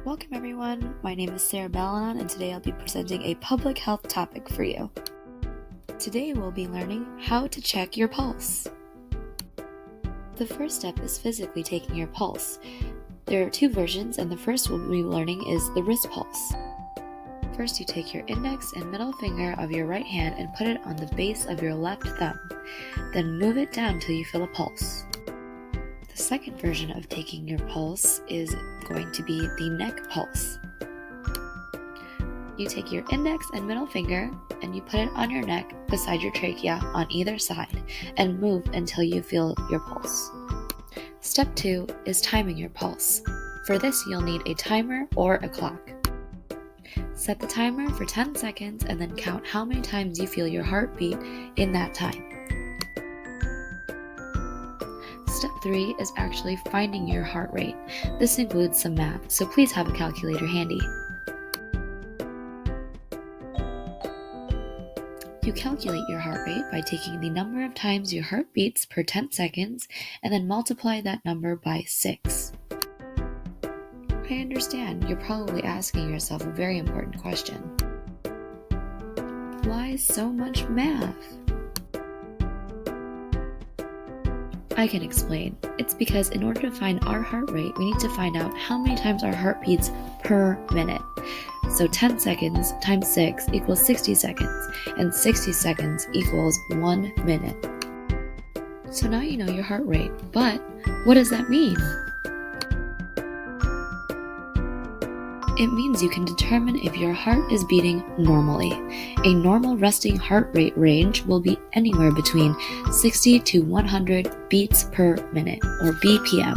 Welcome everyone, my name is Sarah Balanon and today I'll be presenting a public health topic for you. Today we'll be learning how to check your pulse. The first step is physically taking your pulse. There are two versions and the first we'll be learning is the wrist pulse. First you take your index and middle finger of your right hand and put it on the base of your left thumb. Then move it down till you feel a pulse. The second version of taking your pulse is going to be the neck pulse. You take your index and middle finger and you put it on your neck beside your trachea on either side and move until you feel your pulse. Step 2 is timing your pulse. For this you'll need a timer or a clock. Set the timer for 10 seconds and then count how many times you feel your heartbeat in that time. Step 3 is actually finding your heart rate. This includes some math, so please have a calculator handy. You calculate your heart rate by taking the number of times your heart beats per 10 seconds and then multiply that number by 6. I understand you're probably asking yourself a very important question. Why so much math? I can explain. It's because in order to find our heart rate, we need to find out how many times our heart beats per minute. So 10 seconds times 6 equals 60 seconds, and 60 seconds equals 1 minute. So now you know your heart rate, but what does that mean? It means you can determine if your heart is beating normally. A normal resting heart rate range will be anywhere between 60 to 100 beats per minute, or BPM.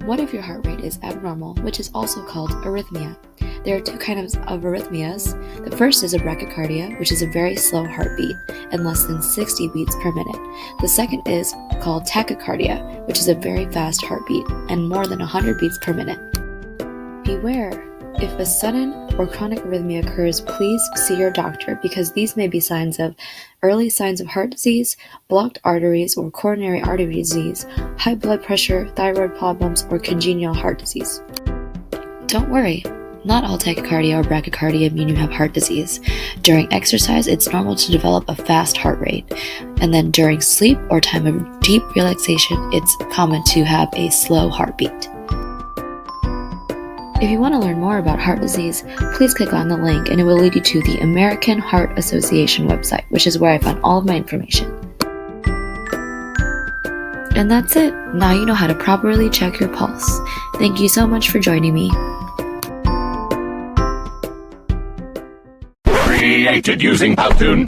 What if your heart rate is abnormal, which is also called arrhythmia? There are two kinds of arrhythmias. The first is a bradycardia, which is a very slow heartbeat and less than 60 beats per minute. The second is called tachycardia, which is a very fast heartbeat and more than 100 beats per minute. Beware! If a sudden or chronic arrhythmia occurs, please see your doctor because these may be early signs of heart disease, blocked arteries or coronary artery disease, high blood pressure, thyroid problems, or congenital heart disease. Don't worry, not all tachycardia or bradycardia mean you have heart disease. During exercise, it's normal to develop a fast heart rate, and then during sleep or time of deep relaxation, it's common to have a slow heartbeat. If you want to learn more about heart disease, please click on the link and it will lead you to the American Heart Association website, which is where I found all of my information. And that's it. Now you know how to properly check your pulse. Thank you so much for joining me. Created using Powtoon.